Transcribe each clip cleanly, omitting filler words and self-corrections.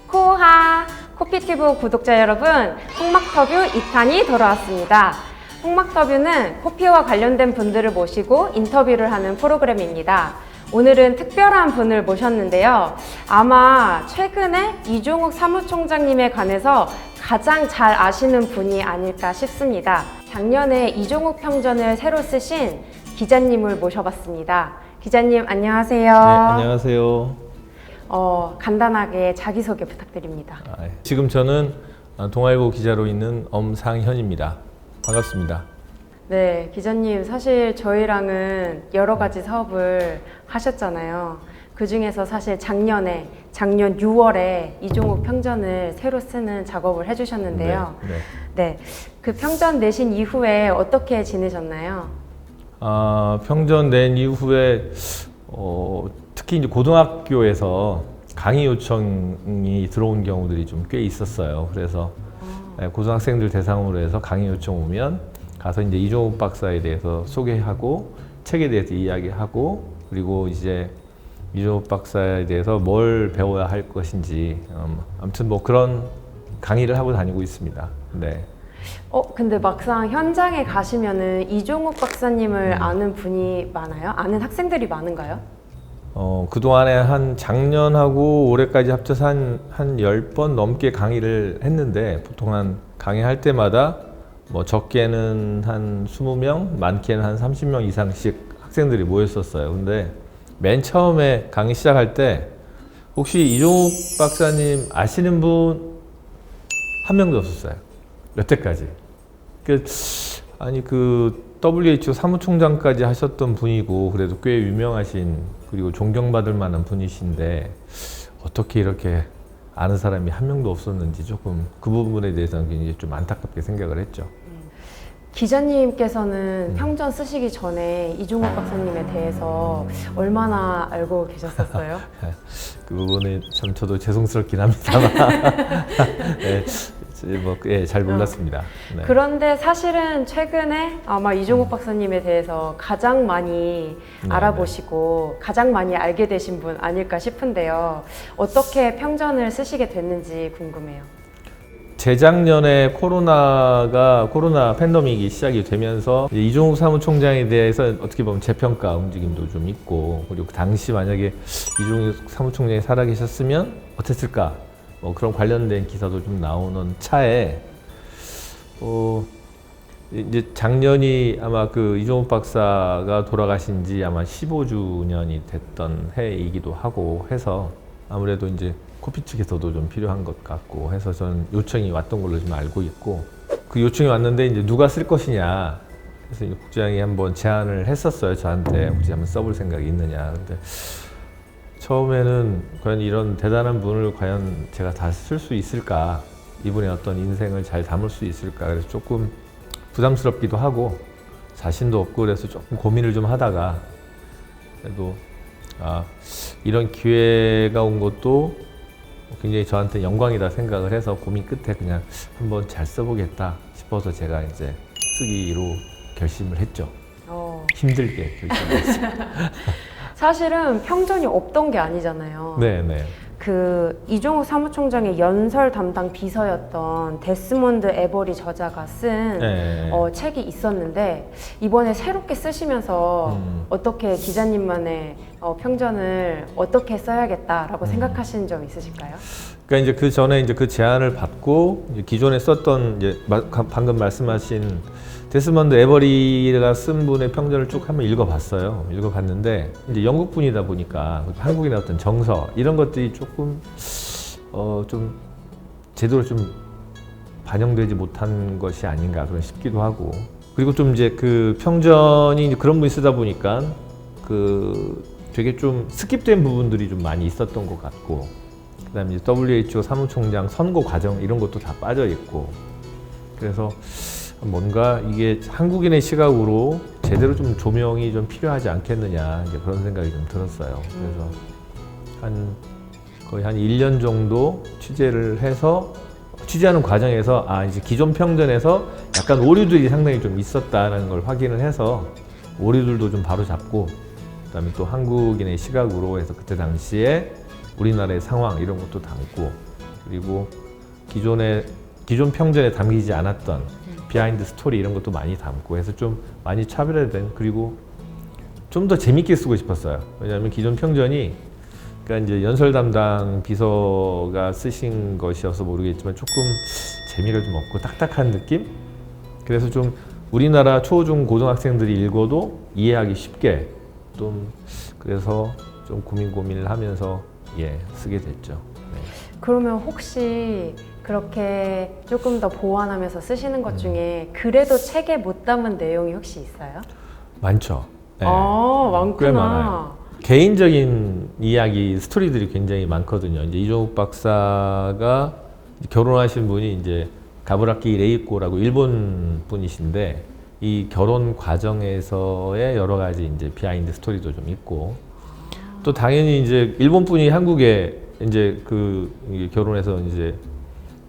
코하 코피티브 구독자 여러분, 홍막터뷰 2탄이 돌아왔습니다. 홍막터뷰는 코피와 관련된 분들을 모시고 인터뷰를 하는 프로그램입니다. 오늘은 특별한 분을 모셨는데요. 아마 최근에 이종욱 사무총장님에 관해서 가장 잘 아시는 분이 아닐까 싶습니다. 작년에 이종욱 평전을 새로 쓰신 기자님을 모셔봤습니다. 기자님 안녕하세요. 네, 안녕하세요. 간단하게 자기소개 부탁드립니다. 지금 저는 동아일보 기자로 있는 엄상현입니다. 반갑습니다. 네, 기자님 사실 저희랑은 여러 가지 사업을 하셨잖아요. 그 중에서 사실 작년 6월에 이종욱 평전을 새로 쓰는 작업을 해주셨는데요. 네, 그 평전 내신 이후에 어떻게 지내셨나요? 평전 낸 이후에 특히 이제 고등학교에서 강의 요청이 들어온 경우들이 좀 꽤 있었어요. 그래서 고등학생들 대상으로 해서 강의 요청 오면 가서 이제 이종욱 박사에 대해서 소개하고 책에 대해서 이야기하고, 그리고 이제 이종욱 박사에 대해서 뭘 배워야 할 것인지 아무튼 뭐 그런 강의를 하고 다니고 있습니다. 네. 근데 막상 현장에 가시면은 이종욱 박사님을 아는 분이 많아요? 아는 학생들이 많은가요? 그동안에 한 작년하고 올해까지 합쳐서 한 10번 넘게 강의를 했는데, 보통 강의할 때마다 뭐 적게는 한 20명, 많게는 한 30명 이상씩 학생들이 모였었어요. 근데 맨 처음에 강의 시작할 때 혹시 이종욱 박사님 아시는 분 한 명도 없었어요. 여태까지. WHO 사무총장까지 하셨던 분이고, 그래도 꽤 유명하신, 그리고 존경받을 만한 분이신데 어떻게 이렇게 아는 사람이 한 명도 없었는지 조금 그 부분에 대해서는 굉장히 좀 안타깝게 생각을 했죠. 기자님께서는 평전 쓰시기 전에 이종욱 박사님에 대해서 얼마나 알고 계셨었어요? 그 부분은 참 저도 죄송스럽긴 합니다만 잘 몰랐습니다. 네. 그런데 사실은 최근에 아마 이종욱 박사님에 대해서 가장 많이 알아보시고 가장 많이 알게 되신 분 아닐까 싶은데요. 어떻게 평전을 쓰시게 됐는지 궁금해요. 재작년에 코로나 팬데믹이 시작이 되면서 이종욱 사무총장에 대해서 어떻게 보면 재평가 움직임도 좀 있고, 그리고 당시 만약에 이종욱 사무총장이 살아계셨으면 어땠을까, 뭐 그런 관련된 기사도 좀 나오는 차에 이제 작년이 아마 그 이종욱 박사가 돌아가신 지 아마 15주년이 됐던 해이기도 하고 해서 아무래도 이제 코피 측에서도 좀 필요한 것 같고 해서 저는 요청이 왔던 걸로 좀 알고 있고, 그 요청이 왔는데 이제 누가 쓸 것이냐, 그래서 이제 국장이 한번 제안을 했었어요. 저한테 혹시 한번 써볼 생각이 있느냐. 근데 처음에는 과연 이런 대단한 분을 과연 제가 다 쓸 수 있을까, 이분의 어떤 인생을 잘 담을 수 있을까, 그래서 조금 부담스럽기도 하고 자신도 없고, 그래서 조금 고민을 좀 하다가 그래도 이런 기회가 온 것도 굉장히 저한테 영광이다 생각을 해서 고민 끝에 그냥 한번 잘 써보겠다 싶어서 제가 이제 쓰기로 결심을 했죠. 힘들게 결심을 했어요. 사실은 평전이 없던 게 아니잖아요. 네네. 그 이종욱 사무총장의 연설 담당 비서였던 데스몬드 에버리 저자가 쓴 책이 있었는데, 이번에 새롭게 쓰시면서 어떻게 기자님만의 평전을 어떻게 써야겠다라고 생각하신 점 있으실까요? 그러니까 이제 그 전에 이제 그 제안을 받고 이제 기존에 썼던 이제 방금 말씀하신 데스몬드 에버리가 쓴 분의 평전을 쭉 한번 읽어봤어요. 읽어봤는데 이제 영국 분이다 보니까 한국인의 어떤 정서 이런 것들이 조금 좀 제대로 좀 반영되지 못한 것이 아닌가 그런 싶기도 하고, 그리고 좀 이제 그 평전이 이제 그런 분이 쓰다 보니까 그 되게 좀 스킵된 부분들이 좀 많이 있었던 것 같고, 그다음에 이제 WHO 사무총장 선고 과정 이런 것도 다 빠져 있고, 그래서 뭔가 이게 한국인의 시각으로 제대로 좀 조명이 좀 필요하지 않겠느냐, 이제 그런 생각이 좀 들었어요. 그래서 거의 한 1년 정도 취재를 해서, 취재하는 과정에서 이제 기존 평전에서 약간 오류들이 상당히 좀 있었다는 걸 확인을 해서 오류들도 좀 바로 잡고, 그다음에 또 한국인의 시각으로 해서 그때 당시에 우리나라의 상황 이런 것도 담고, 그리고 기존 평전에 담기지 않았던 비하인드 스토리 이런 것도 많이 담고 해서 좀 많이 차별화된, 그리고 좀 더 재밌게 쓰고 싶었어요. 왜냐하면 기존 평전이, 그러니까 이제 연설 담당 비서가 쓰신 것이어서 모르겠지만 조금 재미가 좀 없고 딱딱한 느낌? 그래서 좀 우리나라 초, 중, 고등학생들이 읽어도 이해하기 쉽게 좀, 그래서 좀 고민을 하면서 쓰게 됐죠. 네. 그러면 혹시 그렇게 조금 더 보완하면서 쓰시는 것 중에 그래도 책에 못 담은 내용이 혹시 있어요? 많죠. 네. 많구나. 꽤 많아요. 개인적인 이야기, 스토리들이 굉장히 많거든요. 이제 이종욱 박사가 결혼하신 분이 이제 가부라키 레이코라고 일본 분이신데, 이 결혼 과정에서의 여러 가지 이제 비하인드 스토리도 좀 있고, 또 당연히 이제 일본 분이 한국에 이제 결혼해서 이제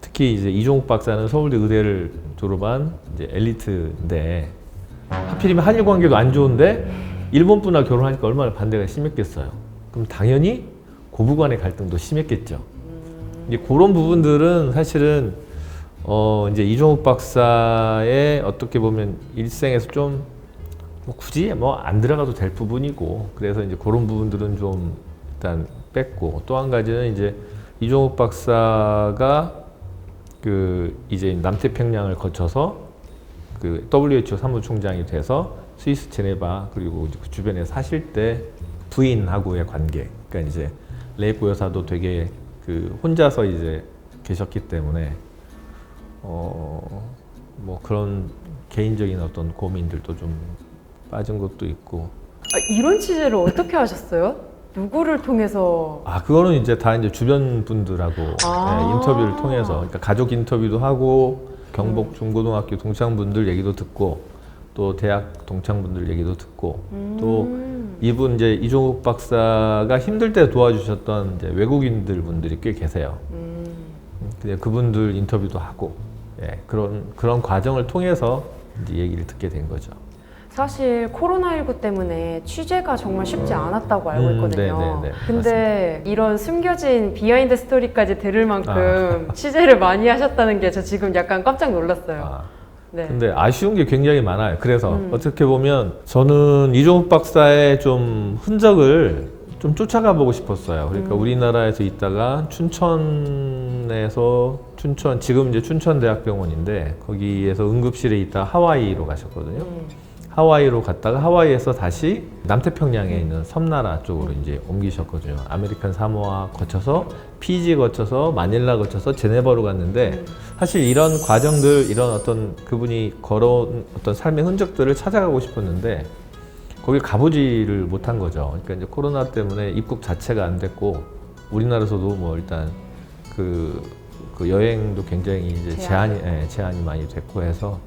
특히 이제 이종욱 박사는 서울대 의대를 졸업한 이제 엘리트인데, 하필이면 한일 관계도 안 좋은데 일본 분하고 결혼하니까 얼마나 반대가 심했겠어요. 그럼 당연히 고부간의 갈등도 심했겠죠. 이제 그런 부분들은 사실은 이제 이종욱 박사의 어떻게 보면 일생에서 좀 굳이 안 들어가도 될 부분이고, 그래서 이제 그런 부분들은 좀 일단 뺐고, 또 한 가지는 이제 이종욱 박사가 이제 남태평양을 거쳐서 WHO 사무총장이 돼서 스위스 제네바 그리고 그 주변에 사실 때 부인하고의 관계, 그러니까 이제 레이코 여사도 되게 혼자서 이제 계셨기 때문에 뭐 그런 개인적인 어떤 고민들도 좀 빠진 것도 있고. 이런 취재를 어떻게 하셨어요? 누구를 통해서? 그거는 이제 다 이제 주변 분들하고 인터뷰를 통해서, 그러니까 가족 인터뷰도 하고, 경복 중고등학교 동창분들 얘기도 듣고, 또 대학 동창분들 얘기도 듣고, 또 이분 이제 이종욱 박사가 힘들 때 도와주셨던 이제 외국인들 분들이 꽤 계세요. 근데 그분들 인터뷰도 하고, 그런 과정을 통해서 이제 얘기를 듣게 된 거죠. 사실 코로나19 때문에 취재가 정말 쉽지 않았다고 알고 있거든요. 근데 맞습니다. 이런 숨겨진 비하인드 스토리까지 들을 만큼 취재를 많이 하셨다는 게 저 지금 약간 깜짝 놀랐어요. 네. 근데 아쉬운 게 굉장히 많아요. 그래서 어떻게 보면 저는 이종욱 박사의 좀 흔적을 좀 쫓아가 보고 싶었어요. 그러니까 우리나라에서 있다가 춘천에서 지금 이제 춘천대학병원인데 거기에서 응급실에 있다 하와이로 가셨거든요. 하와이로 갔다가 하와이에서 다시 남태평양에 있는 섬나라 쪽으로 이제 옮기셨거든요. 아메리칸 사모아 거쳐서 피지 거쳐서 마닐라 거쳐서 제네바로 갔는데, 사실 이런 과정들, 이런 어떤 그분이 걸어온 어떤 삶의 흔적들을 찾아가고 싶었는데 거길 가보지를 못한 거죠. 그러니까 이제 코로나 때문에 입국 자체가 안 됐고, 우리나라에서도 뭐 일단 그 여행도 굉장히 이제 제한이 많이 됐고 해서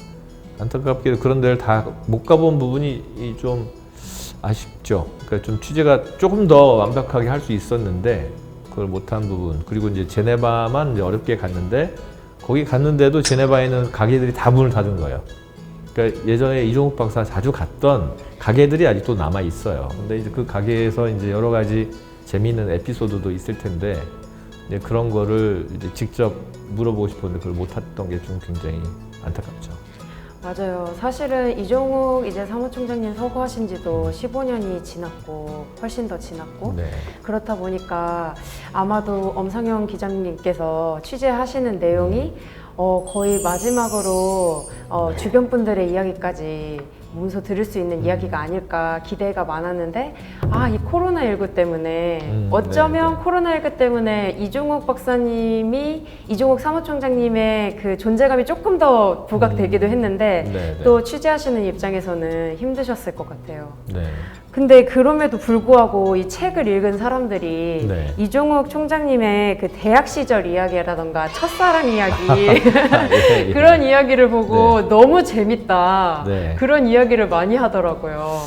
안타깝게도 그런 데를 다 못 가본 부분이 좀 아쉽죠. 그러니까 좀 취재가 조금 더 완벽하게 할 수 있었는데 그걸 못한 부분. 그리고 이제 제네바만 이제 어렵게 갔는데, 거기 갔는데도 제네바에는 가게들이 다 문을 닫은 거예요. 그러니까 예전에 이종욱 박사 자주 갔던 가게들이 아직도 남아 있어요. 근데 이제 그 가게에서 이제 여러 가지 재미있는 에피소드도 있을 텐데, 이제 그런 거를 이제 직접 물어보고 싶었는데 그걸 못했던 게 좀 굉장히 안타깝죠. 맞아요. 사실은 이종욱 이제 사무총장님 서거하신 지도 15년이 지났고 훨씬 더 지났고, 그렇다 보니까 아마도 엄상영 기자님께서 취재하시는 내용이 거의 마지막으로 주변 분들의 이야기까지 문서 들을 수 있는 이야기가 아닐까 기대가 많았는데, 이 코로나19 때문에 어쩌면 코로나19 때문에 이종욱 박사님이 이종욱 사무총장님의 그 존재감이 조금 더 부각되기도 했는데 또 취재하시는 입장에서는 힘드셨을 것 같아요. 근데 그럼에도 불구하고 이 책을 읽은 사람들이 이종욱 총장님의 그 대학 시절 이야기라던가 첫사랑 이야기 그런 이야기를 보고 너무 재밌다, 그런 이야기를 많이 하더라고요.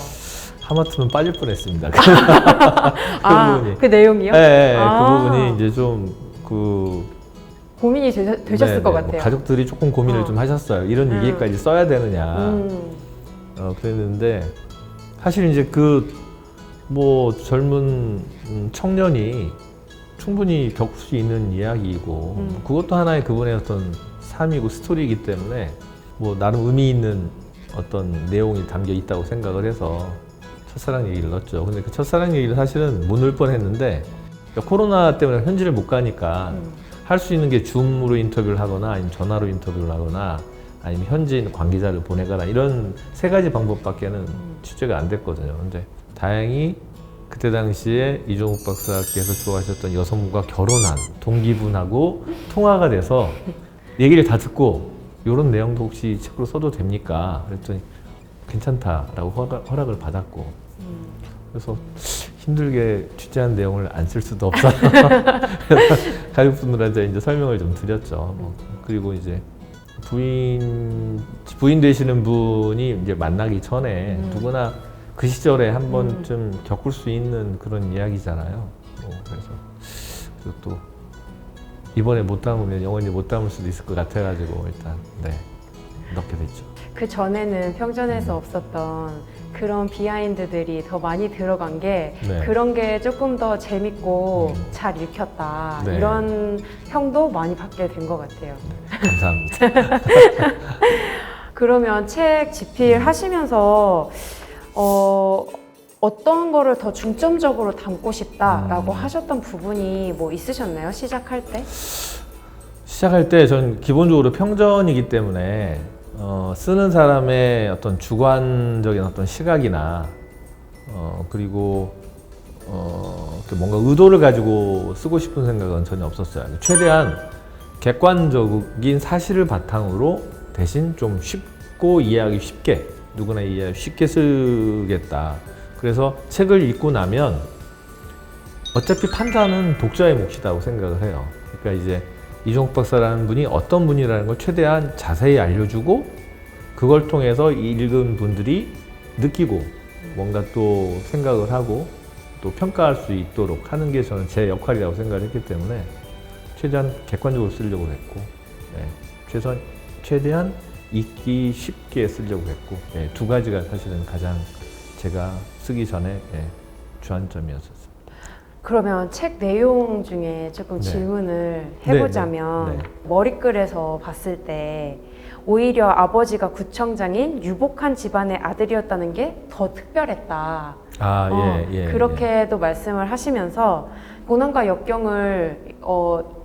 하마터면 빠질 뻔했습니다. 부분이. 그 내용이요? 그 부분이 이제 좀 고민이 되셨을 것 같아요. 뭐 가족들이 조금 고민을 좀 하셨어요. 이런 얘기까지 써야 되느냐. 그랬는데 사실 이제 뭐 젊은 청년이 충분히 겪을 수 있는 이야기이고 그것도 하나의 그분의 어떤 삶이고 스토리이기 때문에 뭐 나름 의미 있는 어떤 내용이 담겨 있다고 생각을 해서 첫사랑 얘기를 넣었죠. 근데 그 첫사랑 얘기를 사실은 못 넣을 뻔했는데 그러니까 코로나 때문에 현지를 못 가니까 할 수 있는 게 줌으로 인터뷰를 하거나 아니면 전화로 인터뷰를 하거나 아니면 현지인 관계자를 보내거나 이런 세 가지 방법밖에는 취재가 안 됐거든요. 근데 다행히 그때 당시에 이종욱 박사께서 좋아하셨던 여성분과 결혼한 동기분하고 통화가 돼서 얘기를 다 듣고 이런 내용도 혹시 책으로 써도 됩니까? 그랬더니 괜찮다라고 허락을 받았고 그래서 힘들게 취재한 내용을 안 쓸 수도 없어서 가족분들한테 이제 설명을 좀 드렸죠. 그리고 이제 부인 되시는 분이 이제 만나기 전에 누구나 그 시절에 한 번쯤 겪을 수 있는 그런 이야기잖아요. 그래서 그리고 또 이번에 못 담으면 영원히 못 담을 수도 있을 것 같아가지고 일단 네 넣게 됐죠. 그 전에는 평전에서 없었던 그런 비하인드들이 더 많이 들어간 게 네. 그런 게 조금 더 재밌고 잘 읽혔다 네. 이런 평도 많이 받게 된 것 같아요. 감사합니다. 그러면 책 집필하시면서 어떤 거를 더 중점적으로 담고 싶다라고 하셨던 부분이 뭐 있으셨나요? 시작할 때? 시작할 때 전 기본적으로 평전이기 때문에 쓰는 사람의 어떤 주관적인 어떤 시각이나 그리고 뭔가 의도를 가지고 쓰고 싶은 생각은 전혀 없었어요. 최대한 객관적인 사실을 바탕으로 대신 좀 쉽고 이해하기 쉽게 누구나 이해하기 쉽게 쓰겠다. 그래서 책을 읽고 나면 어차피 판단은 독자의 몫이라고 생각을 해요. 그러니까 이제 이종욱 박사라는 분이 어떤 분이라는 걸 최대한 자세히 알려주고 그걸 통해서 읽은 분들이 느끼고 뭔가 또 생각을 하고 또 평가할 수 있도록 하는 게 저는 제 역할이라고 생각을 했기 때문에 최대한 객관적으로 쓰려고 했고 최대한 읽기 쉽게 쓰려고 했고 두 가지가 사실은 가장 제가 쓰기 전에 주안점이었었어요. 그러면 책 내용 중에 조금 네. 질문을 해보자면 네. 머릿글에서 봤을 때 오히려 아버지가 구청장인 유복한 집안의 아들이었다는 게 더 특별했다. 그렇게도 말씀을 하시면서 고난과 역경을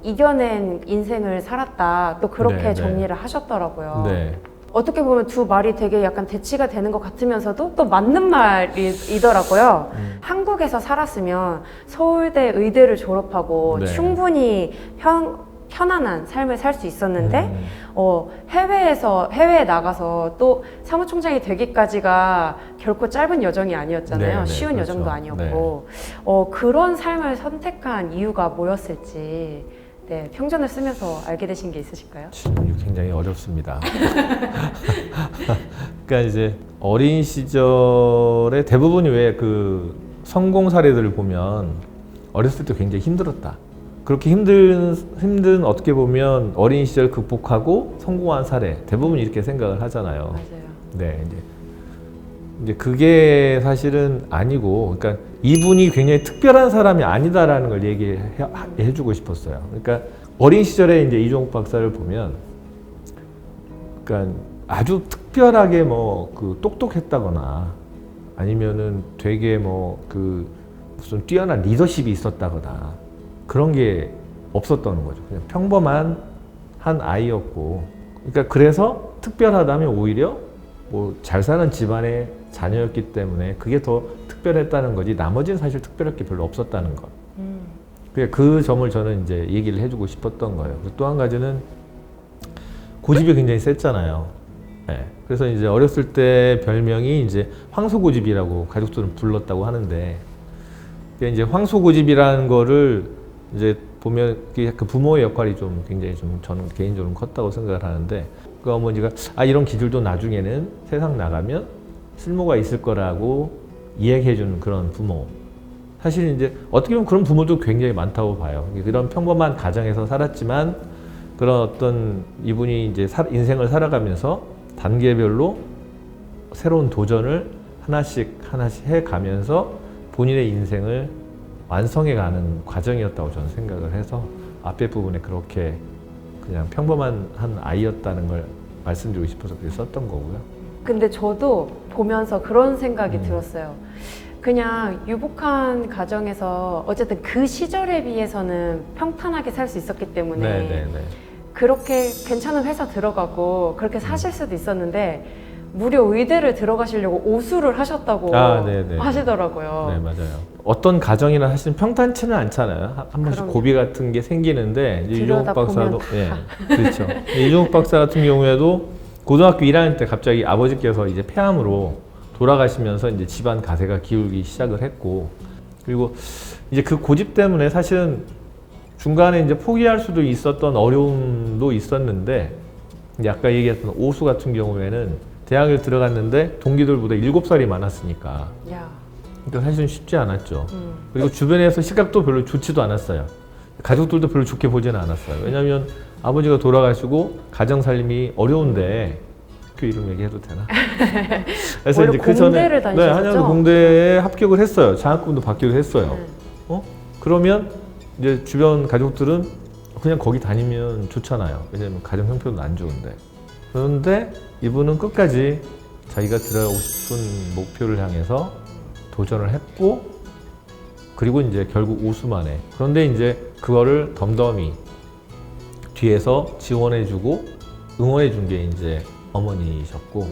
이겨낸 인생을 살았다. 또 그렇게 네. 정리를 하셨더라고요. 네. 어떻게 보면 두 말이 되게 약간 대치가 되는 것 같으면서도 또 맞는 말이더라고요. 한국에서 살았으면 서울대 의대를 졸업하고 네. 충분히 편안한 삶을 살 수 있었는데 해외에 나가서 또 사무총장이 되기까지가 결코 짧은 여정이 아니었잖아요. 네, 쉬운 그렇죠. 여정도 아니었고 그런 삶을 선택한 이유가 뭐였을지 평전을 쓰면서 알게 되신 게 있으실까요? 질문이 굉장히 어렵습니다. 그러니까 이제 어린 시절에 대부분이 왜 그 성공 사례들을 보면 어렸을 때 굉장히 힘들었다. 그렇게 힘든 어떻게 보면 어린 시절 극복하고 성공한 사례 대부분 이렇게 생각을 하잖아요. 맞아요. 네, 이제 그게 사실은 아니고, 그러니까 이분이 굉장히 특별한 사람이 아니다라는 걸 얘기해주고 싶었어요. 그러니까 어린 시절에 이제 이종욱 박사를 보면, 그러니까 아주 특별하게 똑똑했다거나 아니면은 되게 무슨 뛰어난 리더십이 있었다거나 그런 게 없었던 거죠. 그냥 평범한 한 아이였고, 그러니까 그래서 특별하다면 오히려 잘 사는 집안의 자녀였기 때문에 그게 더 특별했다는 거지 나머지는 사실 특별할 게 별로 없었다는 것. 그 점을 저는 이제 얘기를 해주고 싶었던 거예요. 또 한 가지는 고집이 굉장히 셌잖아요. 네. 그래서 이제 어렸을 때 별명이 이제 황소고집이라고 가족들은 불렀다고 하는데, 이제 황소고집이라는 거를 이제 보면 그 부모의 역할이 좀 굉장히 좀 저는 개인적으로 컸다고 생각을 하는데, 그 어머니가 이런 기질도 나중에는 세상 나가면 쓸모가 있을 거라고 이야기해주는 그런 부모. 사실 이제 어떻게 보면 그런 부모도 굉장히 많다고 봐요. 그런 평범한 가정에서 살았지만 그런 어떤 이분이 이제 인생을 살아가면서 단계별로 새로운 도전을 하나씩 해가면서 본인의 인생을 완성해가는 과정이었다고 저는 생각을 해서 앞에 부분에 그렇게 그냥 평범한 한 아이였다는 걸 말씀드리고 싶어서 그렇게 썼던 거고요. 근데 저도 보면서 그런 생각이 들었어요. 그냥 유복한 가정에서 어쨌든 그 시절에 비해서는 평탄하게 살 수 있었기 때문에 네네네. 그렇게 괜찮은 회사 들어가고 그렇게 사실 수도 있었는데 무려 의대를 들어가시려고 오수를 하셨다고 네네. 하시더라고요. 네, 맞아요. 어떤 가정이나 사실은 평탄치는 않잖아요. 한 번씩 그럼요. 고비 같은 게 생기는데 이제 이종욱 들여다보면 박사도 그렇죠. 이종욱 박사 같은 경우에도 고등학교 1학년 때 갑자기 아버지께서 이제 폐암으로 돌아가시면서 이제 집안 가세가 기울기 시작을 했고, 그리고 이제 그 고집 때문에 사실은 중간에 이제 포기할 수도 있었던 어려움도 있었는데, 이제 아까 얘기했던 오수 같은 경우에는 대학을 들어갔는데 동기들보다 7살이 많았으니까 야, 그러니까 사실은 쉽지 않았죠. 그리고 주변에서 시각도 별로 좋지도 않았어요. 가족들도 별로 좋게 보지는 않았어요. 왜냐하면 아버지가 돌아가시고 가정 살림이 어려운데 학교 이름 얘기해도 되나? 그래서 원래 공대를 다니셨죠? 한양대 공대에 합격을 했어요. 장학금도 받기도 했어요. 그러면 이제 주변 가족들은 그냥 거기 다니면 좋잖아요. 왜냐면 가정 형편도 안 좋은데. 그런데 이분은 끝까지 자기가 들어가고 싶은 목표를 향해서 도전을 했고, 그리고 이제 결국 우수만에. 그런데 이제 그거를 덤덤히 뒤에서 지원해주고 응원해준 게 이제 어머니셨고,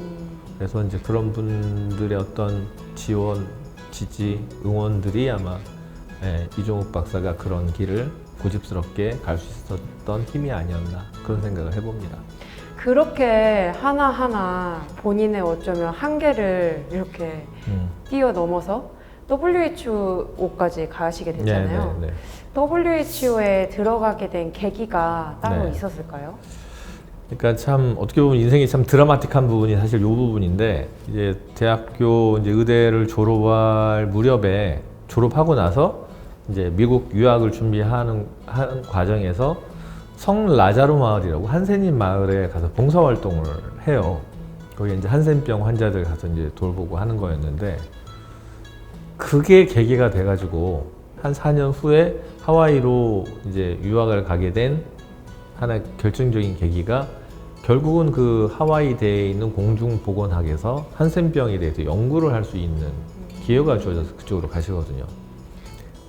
그래서 이제 그런 분들의 어떤 지원, 지지, 응원들이 아마 이종욱 박사가 그런 길을 고집스럽게 갈 수 있었던 힘이 아니었나 그런 생각을 해봅니다. 그렇게 하나하나 본인의 어쩌면 한계를 이렇게 뛰어넘어서 WHO까지 가시게 됐잖아요. 네. WHO에 들어가게 된 계기가 따로 네. 있었을까요? 그러니까 참 어떻게 보면 인생이 참 드라마틱한 부분이 사실 이 부분인데, 이제 대학교 이제 의대를 졸업할 무렵에 졸업하고 나서 이제 미국 유학을 하는 과정에서 성 라자로 마을이라고 한센인 마을에 가서 봉사활동을 해요. 거기 이제 한센병 환자들 가서 이제 돌보고 하는 거였는데, 그게 계기가 돼가지고 한 4년 후에 하와이로 이제 유학을 가게 된 하나의 결정적인 계기가, 결국은 그 하와이대에 있는 공중보건학에서 한센병에 대해서 연구를 할 수 있는 기회가 주어져서 그쪽으로 가시거든요.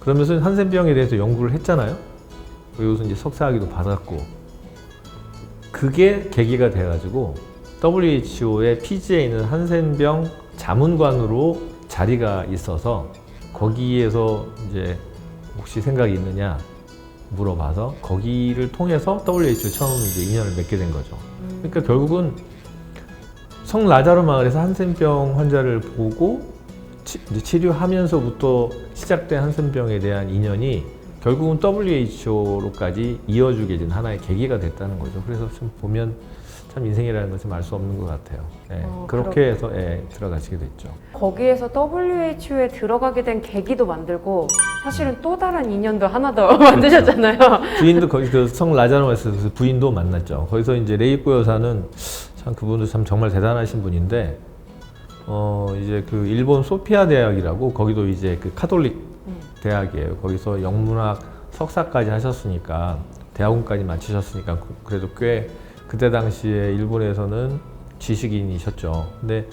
그러면서 한센병에 대해서 연구를 했잖아요. 그리고서 이제 석사학위도 받았고, 그게 계기가 돼가지고 WHO의 피지에 있는 한센병 자문관으로 자리가 있어서 거기에서 이제 혹시 생각이 있느냐 물어봐서 거기를 통해서 WHO 처음 이제 인연을 맺게 된 거죠. 그러니까 결국은 성 라자로 마을에서 한센병 환자를 보고 이제 치료하면서부터 시작된 한센병에 대한 인연이 결국은 WHO로까지 이어주게 된 하나의 계기가 됐다는 거죠. 그래서 좀 보면 참 인생이라는 것은 알 수 없는 것 같아요. 그렇게 해서 들어가시게 됐죠. 거기에서 WHO에 들어가게 된 계기도 만들고 사실은 또 다른 인연도 하나 더 만드셨잖아요. 부인도 거기 그 성 라자로에서 부인도 만났죠. 거기서 이제 레이코 여사는 참 그분도 참 정말 대단하신 분인데, 이제 그 일본 소피아 대학이라고 거기도 이제 그 카톨릭 대학이에요. 거기서 영문학 석사까지 하셨으니까, 대학원까지 마치셨으니까 그래도 꽤 그때 당시에 일본에서는 지식인이셨죠. 근데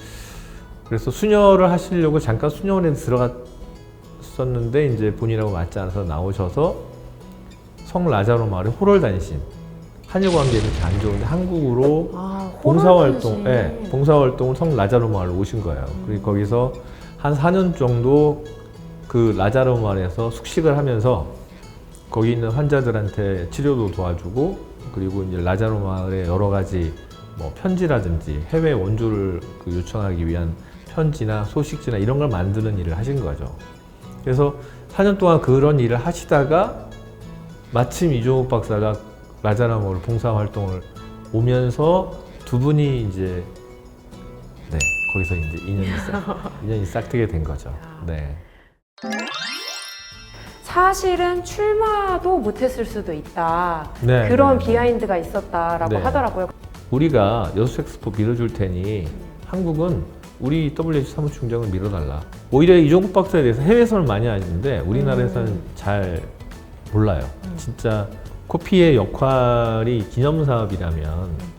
그래서 수녀를 하시려고 잠깐 수녀원에 들어갔었는데 이제 본인하고 맞지 않아서 나오셔서 성 라자로 마을에 호를 다니신, 한일 관계가 그렇게 안 좋은데 한국으로 봉사활동을 성 라자로 마을로 오신 거예요. 그리고 거기서 한 4년 정도 그 라자로 마을에서 숙식을 하면서 거기 있는 환자들한테 치료도 도와주고, 그리고 이제 라자로 마을의 여러 가지 뭐 편지라든지 해외 원조를 그 요청하기 위한 편지나 소식지나 이런 걸 만드는 일을 하신 거죠. 그래서 4년 동안 그런 일을 하시다가 마침 이종욱 박사가 라자로 마을 봉사활동을 오면서 두 분이 이제 거기서 이제 인연이 싹트게 된 거죠. 네. 사실은 출마도 못했을 수도 있다. 네, 그런 네, 비하인드가 있었다라고 네. 하더라고요. 우리가 여수 엑스포 빌어줄 테니 한국은 우리 WH 사무총장을 밀어달라. 오히려 이종국 박사에 대해서 해외에서는 많이 아는데 우리나라에서는 잘 몰라요. 진짜 코피의 역할이 기념사업이라면